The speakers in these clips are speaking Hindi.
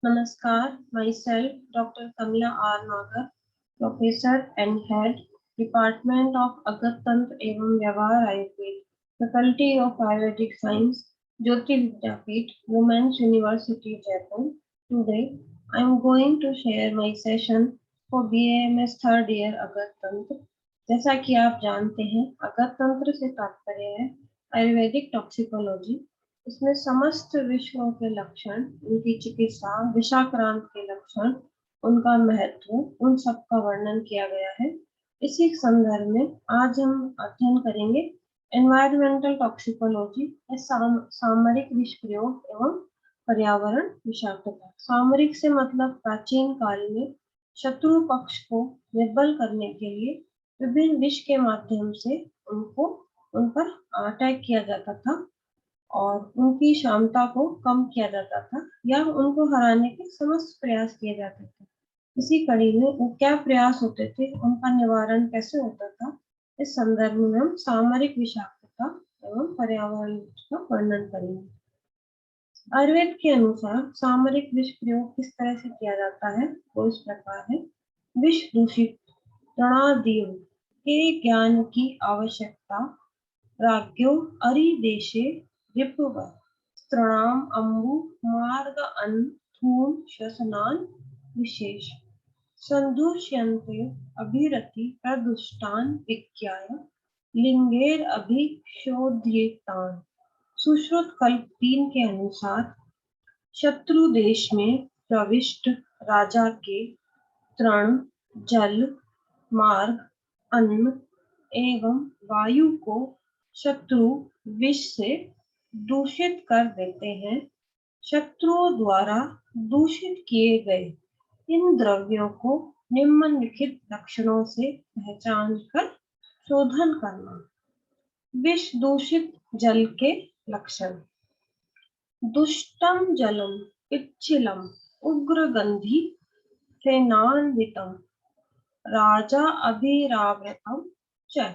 Namaskar, myself Dr. Kamla R. Nagar, Professor and Head, Department of Agat Tantra एवं व्यवहार Ayurveda, Faculty of Ayurvedic Science, Jyoti Vidyapeeth, Women's University, Jaipur. Today, I am going to share my session for BAMS third year अगत तंत्र। जैसा कि आप जानते हैं, अगत तंत्र से तात्पर्य है आयुर्वेदिक टॉक्सिकोलॉजी। इसमें समस्त विषयों के लक्षण, उनकी चिकित्सा, विषाक्रांत के लक्षण, उनका महत्व, उन सब का वर्णन किया गया है। इसी संदर्भ में आज हम अध्ययन करेंगे एनवायरमेंटल टॉक्सिकोलॉजी या सामरिक विष प्रयोग एवं पर्यावरण विषाक्तता। सामरिक से मतलब प्राचीन काल में शत्रु पक्ष को निर्बल करने के लिए विभिन्न विष के माध्यम से उन पर अटैक किया जाता था और उनकी क्षमता को कम किया जाता था या उनको हराने के समस्त प्रयास किए जाते थे। इसी कड़ी में वो क्या प्रयास होते थे, उनका निवारण कैसे होता था, इस संदर्भ में हम सामरिक विषाक्तता एवं पर्यावरण का वर्णन करेंगे। आयुर्वेद के अनुसार सामरिक विष प्रयोग किस तरह से किया जाता है वो इस प्रकार है। विष दूषित प्रणादियों के ज्ञान की आवश्यकता राज्यो अरिदेशे रिपुव तृणाम अम्बु मार्ग अन्न थूम श्वसनान विशेष संदूष्यन्ते अभिरति प्रदुष्टान विज्ञाय लिंगेर अभिशोध्यतान। सुश्रुत कल्प 3 के अनुसार शत्रु देश में प्रविष्ट राजा के तृण, जल, मार्ग, अन्न एवं वायु को शत्रु विष से दूषित कर देते हैं। शत्रुओं द्वारा दूषित किए गए इन द्रव्यों को निम्नलिखित लक्षणों से पहचान कर शोधन करना। विष दूषित जल के लक्षण: दुष्टम जलम पिच्छिलम उग्रगंधि फेनान्वितम राजा अभिरावृतम च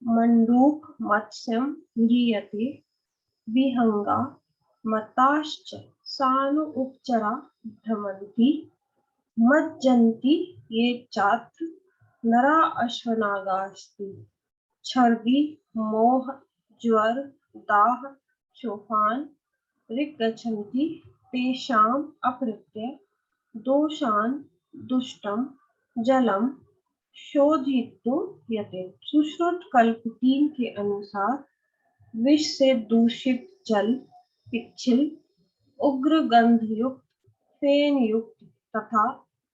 मंडूक मत्स्यम ह्रियते विहंगा मताश्च सानु उपचरा भ्रमन्ति मज्जन्ति ये चात्र नरा अश्वनागास्ति छर्दी मोह ज्वर दाह शोफान ऋगच्छन्ति तेषाम अपृत्य दोषान दुष्टम जलम शोधितुं यते। सुश्रुत कल्प 3 के अनुसार विष से दूषित जल पिच्छिल, उग्र गंध युक्त, फेन युक्त तथा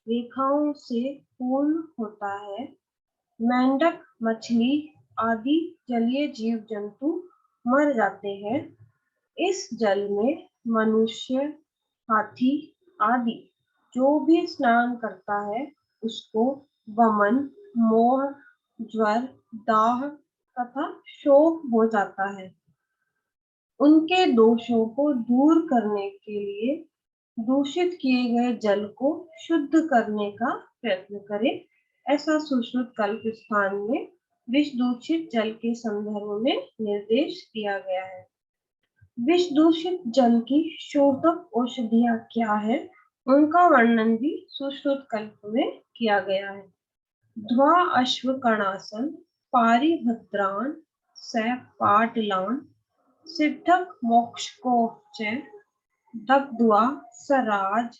रेखाओं से पूर्ण होता है। मेंढक, मछली आदि जलीय जीव जंतु मर जाते हैं। इस जल में मनुष्य, हाथी आदि जो भी स्नान करता है उसको वमन, मोह, ज्वर, दाह तथा शोक हो जाता है। उनके दोषों को दूर करने के लिए दूषित किए गए जल को शुद्ध करने का प्रयत्न करें, ऐसा सुश्रुत कल्प स्थान में विष दूषित जल के संदर्भ में निर्देश दिया गया है। विष दूषित जल की शोधक औषधियां क्या है, उनका वर्णन भी सुश्रुत कल्प में किया गया है। ध्वा अश्वकर्णासन पारिभद्रान सह पाटलान सिद्धक मोक्षकोच दग्ध्वा सराज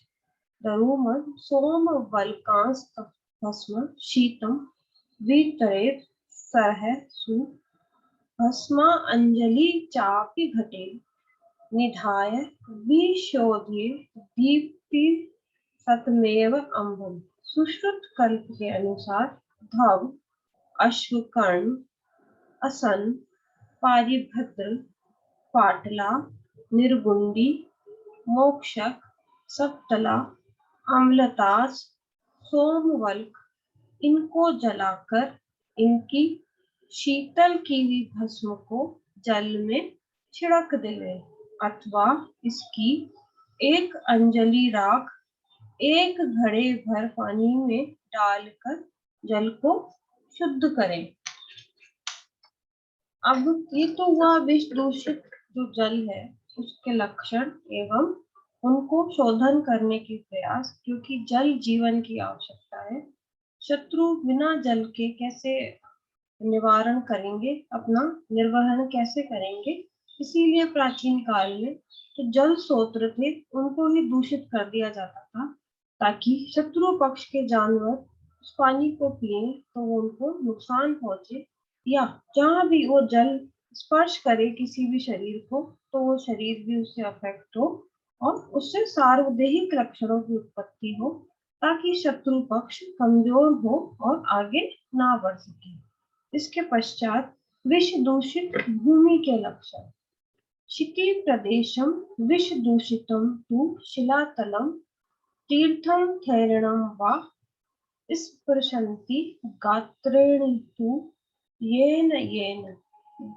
दरुमन सोम वल्कांस्त भस्म शीतम वितरेत सरह सु भस्मा अंजलि चापि घटे निधाय विशोध्य दीप्ति सतमेव अम्बम। सुश्रुत कल्प के अनुसार धव, अश्वकर्ण, असन, पारिभद्र, पाटला, निर्गुंडी, मोक्षक, सप्तला, अम्लतास, सोमवल्क इनको जलाकर इनकी शीतल की हुई भस्म को जल में छिड़क देवे अथवा इसकी एक अंजलि राख एक घड़े भर पानी में डालकर जल को शुद्ध करें। अब ये तो हुआ विष दूषित जो जल है उसके लक्षण एवं उनको शोधन करने के प्रयास, क्योंकि जल जीवन की आवश्यकता है। शत्रु बिना जल के कैसे निवारण करेंगे, अपना निर्वहन कैसे करेंगे। इसीलिए प्राचीन काल में जो जल स्रोत थे उनको ही दूषित कर दिया जाता था, ताकि शत्रु पक्ष के जानवर उस पानी को पिए तो वो उनको नुकसान पहुंचे, या जहां भी वो जल स्पर्श करे किसी भी शरीर को तो वो शरीर भी उससे अफेक्ट हो और उससे सार्वदेहिक लक्षणों की उत्पत्ति हो, ताकि शत्रु पक्ष कमजोर हो और आगे ना बढ़ सके। इसके पश्चात विष दूषित भूमि के लक्षण। शिति प्रदेशम विष दूषितम तु शिलातलम तीर्थम थैरणम वा स्पृशन्ति गात्रेण तु येन येन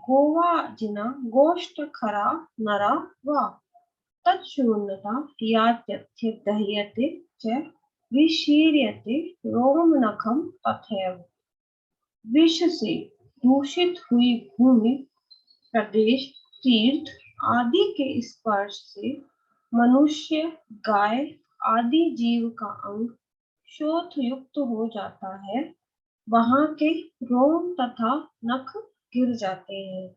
गोवाजिना गोष्ठखरा नरा वा तच्छूर्णता यात्यर्थ्य दह्यते च विशीर्यते रोमनखम तथैव। विष से दूषित हुई भूमि, प्रदेश, तीर्थ आदि के स्पर्श से मनुष्य, गाय आदि जीव का अंग शोथ युक्त हो जाता है। वहां के रोम तथा नख गिर जाते हैं।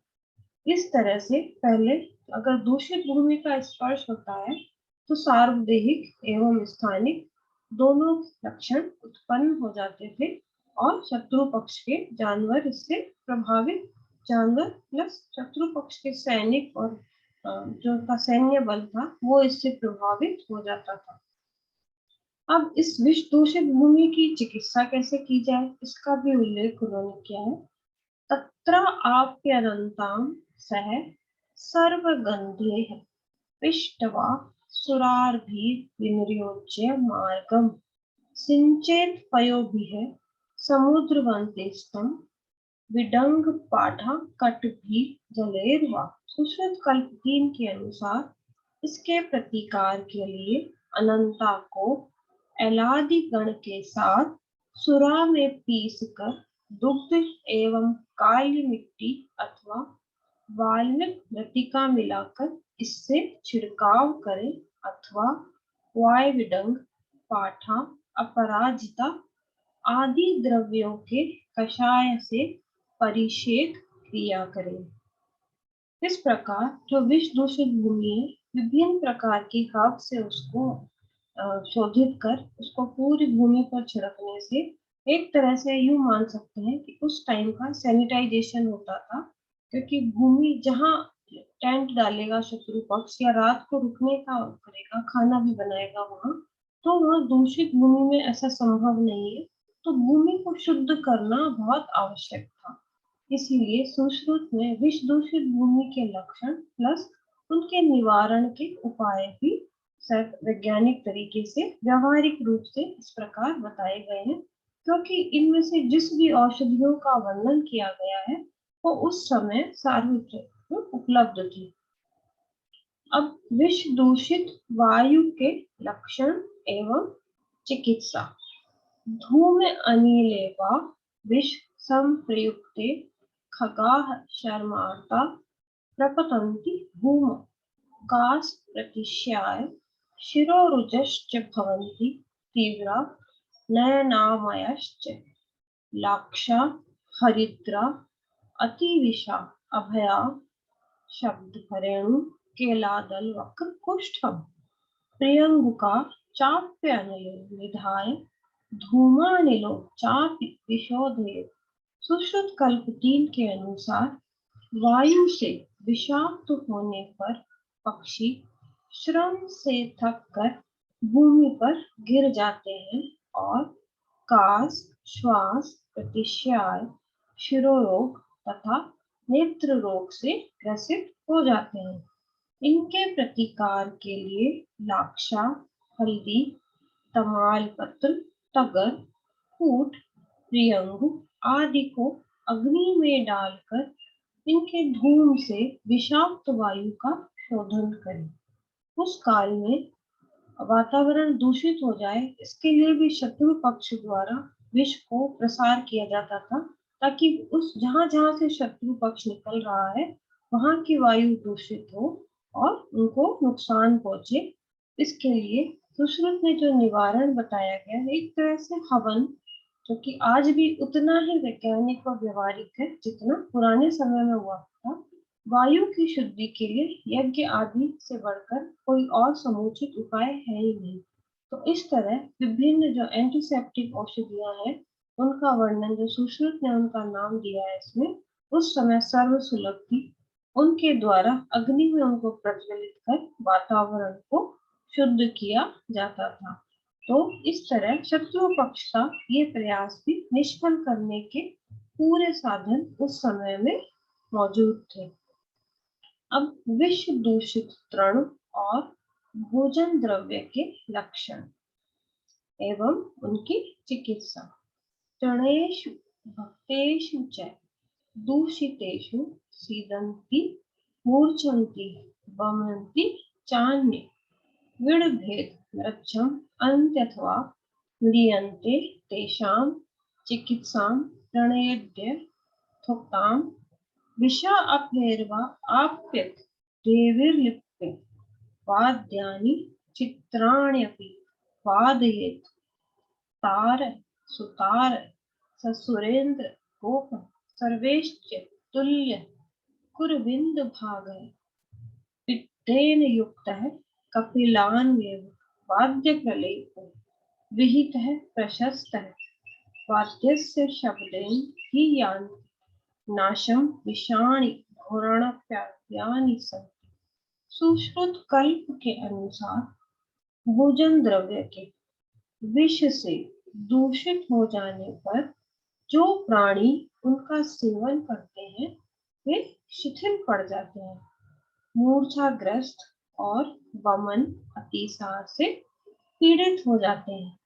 इस तरह से पहले अगर दूषित भूमि का स्पर्श होता है तो सार्वदेहिक एवं स्थानिक दोनों लक्षण उत्पन्न हो जाते थे और शत्रु पक्ष के जानवर इससे प्रभावित, जानवर प्लस शत्रु पक्ष के सैनिक और जो का सैन्य बल था वो इससे प्रभावित हो जाता था। अब इस विष दूषित भूमि की चिकित्सा कैसे की जाए इसका भी उल्लेख उन्होंने किया है। तत्र आप्यनन्तां सह सर्वगन्धैः पिष्ट्वा सुरार्भिर्विनिर्योज्य मार्गं सिञ्चेत् पयोभिः समुद्रवन्तेस्तं विडंगपाठा कटभी जलेर्वा। सुश्रुत कल्प 3 के अनुसार इसके प्रतिकार के लिए अनंता को एलादि गण के साथ सुरा में पीसकर दुग्ध एवं काली मिट्टी अथवा वाल्मीक लतिका मिलाकर इससे छिड़काव करें, अथवा वायविडंग, पाठा, अपराजिता आदि द्रव्यों के कषाय से परिषेध क्रिया करें। इस प्रकार जो विष दूषित भूमि है, विभिन्न प्रकार की हर्ब से उसको शोधित कर उसको पूरी भूमि पर छिड़कने से एक तरह से यूं मान सकते हैं कि उस टाइम का सैनिटाइजेशन होता था, क्योंकि भूमि जहां टेंट डालेगा शत्रु पक्ष या रात को रुकने का करेगा, खाना भी बनाएगा वहां, तो वह दूषित भूमि में ऐसा संभव नहीं है। तो भूमि को शुद्ध करना बहुत आवश्यक था। इसीलिए सुश्रुत में विष दूषित भूमि के लक्षण प्लस उनके निवारण के उपाय भी वैज्ञानिक तरीके से व्यवहारिक रूप से इस प्रकार बताए गए हैं, क्योंकि इनमें से जिस भी औषधियों का वर्णन किया गया है वो उस समय सार्वजनिक उपलब्ध थी। अब विष दूषित वायु के लक्षण एवं चिकित्सा। धूम अनिले वा विष संप्रयुक्ते खगाः शर्मार्ता प्रपतन्ति भूम कास प्रतिश्याय शिरोरुजश्च भवन्ति तीव्रा नयनामयश्च लाक्षा हरिद्रा अतिविषा अभया शब्दभरेणु केलादल वक्र कुष्ठम प्रियंगुका चाप्य अनिलो निधाय धूमानिलो चापि विशोधयेत्। सुश्रुत कल्प 3 के अनुसार वायु से विषाक्त होने पर पक्षी श्रम से थक कर भूमि पर गिर जाते हैं और कास, श्वास, प्रतिश्याय, शिरोरोग तथा नेत्र रोग से ग्रसित हो जाते हैं। इनके प्रतिकार के लिए लाक्षा, हल्दी, तमालपत्र, तगर, कूट, प्रियंगु आदि को अग्नि में डालकर इनके धूम से विषाक्त वायु का शोधन करें। उस काल में वातावरण दूषित हो जाए इसके लिए भी शत्रु पक्ष द्वारा विष को प्रसार किया जाता था, ताकि उस जहां जहां से शत्रु पक्ष निकल रहा है वहां की वायु दूषित हो और उनको नुकसान पहुंचे। इसके लिए सुश्रुत में जो निवारण बताया गया है, एक तरह से हवन, जो कि आज भी उतना ही वैज्ञानिक और व्यवहारिक है जितना पुराने समय में हुआ था। वायु की शुद्धि के लिए यज्ञ आदि से बढ़कर कोई और समुचित उपाय है ही नहीं। तो इस तरह विभिन्न जो एंटीसेप्टिक औषधियां हैं, उनका वर्णन जो सुश्रुत ने उनका नाम दिया है इसमें, उस समय सर्व सुलभ थी। उनके द्वारा अग्नि में उनको प्रज्वलित कर वातावरण को शुद्ध किया जाता था। तो इस तरह शत्रु पक्ष का ये प्रयास भी निष्फल करने के पूरे साधन उस समय में मौजूद थे। अब विश्व दूषित तृण और भोजन द्रव्य के लक्षण एवं उनकी चिकित्सा। तृणेषु भक्तेषु च दूषितेषु सीदन्ति मूर्छन्ति वमन्ति चान्ये विड़भेद मृच्छम् अन्त्यथवा म्रियन्ते तेषां चिकित्सां प्रणयेद्य थोक्तां विषा अपनेर्वा आप्यत देवीर्लिप्ते वाद्यानि चित्राण्यपि वादयेत् तार सुतार ससुरेन्द्र गोप सर्वेश्च तुल्य कुरविंद भागः पित्तेन युक्तः कपिलान्येव वाद्यप्रलेपो विहितः प्रशस्तः वाद्यस्य शब्देन हि यान्ति नाशं विषाणि घोराणप्यानि सन्ति। सुश्रुत कल्प के अनुसार भोजन द्रव्य के विष से दूषित हो जाने पर जो प्राणी उनका सेवन करते हैं वे शिथिल पड़ जाते हैं, मूर्छाग्रस्त और वमन अतिसार से पीड़ित हो जाते हैं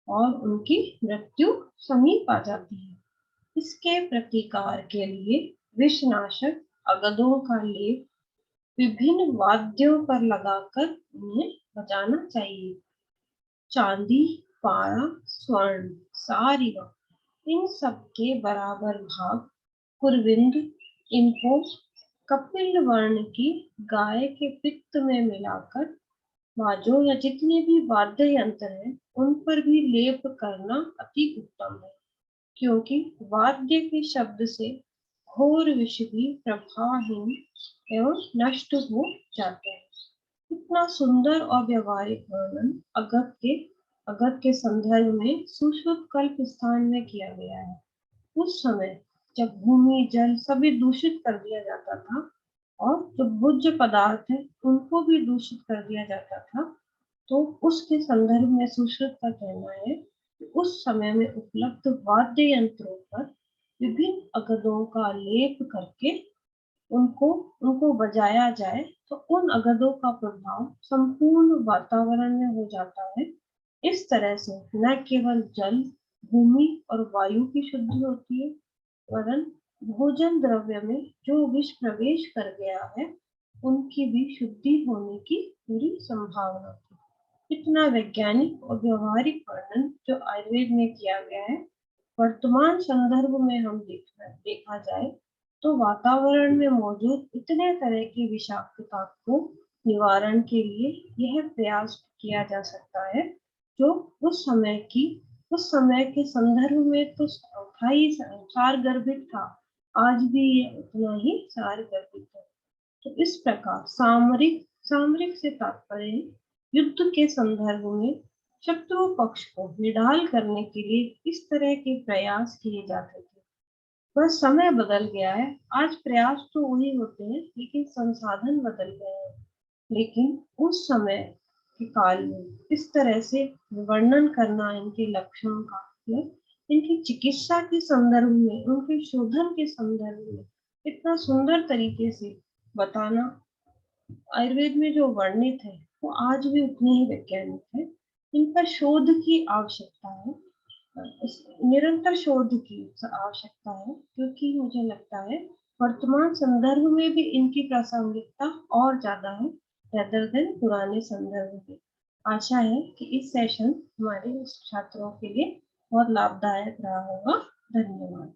और उनकी मृत्यु समीप आ जाती है। इसके प्रतिकार के लिए विषनाशक अगदों का लेप विभिन्न वाद्यों पर लगाकर उन्हें बजाना चाहिए। चांदी, पारा, स्वर्ण, सारिवा, इन सब के बराबर भाग कुरविंद, इनको कपिल वर्ण की गाय के पित्त में मिलाकर बाजों या जितने भी वाद्य यंत्र हैं उन पर भी लेप करना अति उत्तम है, क्योंकि वाद्य के शब्द से घोर विष भी प्रभावहीन एवं नष्ट हो जाते हैं। इतना सुंदर और व्यवहारिक वर्णन अगत के संदर्भ में सुश्रुत कल्प स्थान में किया गया है। उस समय जब भूमि जल सभी दूषित कर दिया जाता था और जो भोज्य पदार्थ है उनको भी दूषित कर दिया जाता था, तो उसके संदर्भ में सुश्रुत का कहना है कि उस समय में उपलब्ध वाद्य यंत्रों पर विभिन्न अगदों का लेप करके उनको उनको बजाया जाए तो उन अगदों का प्रभाव संपूर्ण वातावरण में हो जाता है। इस तरह से न केवल जल, भूमि और वायु की शुद्धि होती है, वरन भोजन द्रव्य में जो विष प्रवेश कर गया है उनकी भी शुद्धि होने की पूरी संभावना थी। इतना वैज्ञानिक और व्यवहारिक वर्णन जो आयुर्वेद में किया गया है, वर्तमान संदर्भ में हम देखा जाए तो वातावरण में मौजूद इतने तरह की विषाक्तता को निवारण के लिए यह प्रयास किया जा सकता है, जो उस समय के संदर्भ में तो था ही सारगर्भित था, आज भी ये उतना ही सारगर्भित है। तो इस प्रकार सामरिक से तात्पर्य युद्ध के संदर्भ में शत्रु पक्ष को निढाल करने के लिए इस तरह के प्रयास किए जाते थे। बस समय बदल गया है, आज प्रयास तो वही होते हैं लेकिन संसाधन बदल गए हैं। लेकिन उस समय के काल में इस तरह से वर्णन करना इनके लक्षणों का, इनकी चिकित्सा के संदर्भ में, उनके शोधन के संदर्भ में इतना सुंदर तरीके से बताना, आयुर्वेद में जो वर्णित है वो आज भी उतने ही वैज्ञानिक है। इन पर शोध की आवश्यकता है, निरंतर शोध की आवश्यकता है, क्योंकि मुझे लगता है वर्तमान संदर्भ में भी इनकी प्रासंगिकता और ज्यादा है rather than पुराने संदर्भ में। आशा है कि इस सेशन हमारे छात्रों के लिए बहुत लाभदायक रहा होगा। धन्यवाद।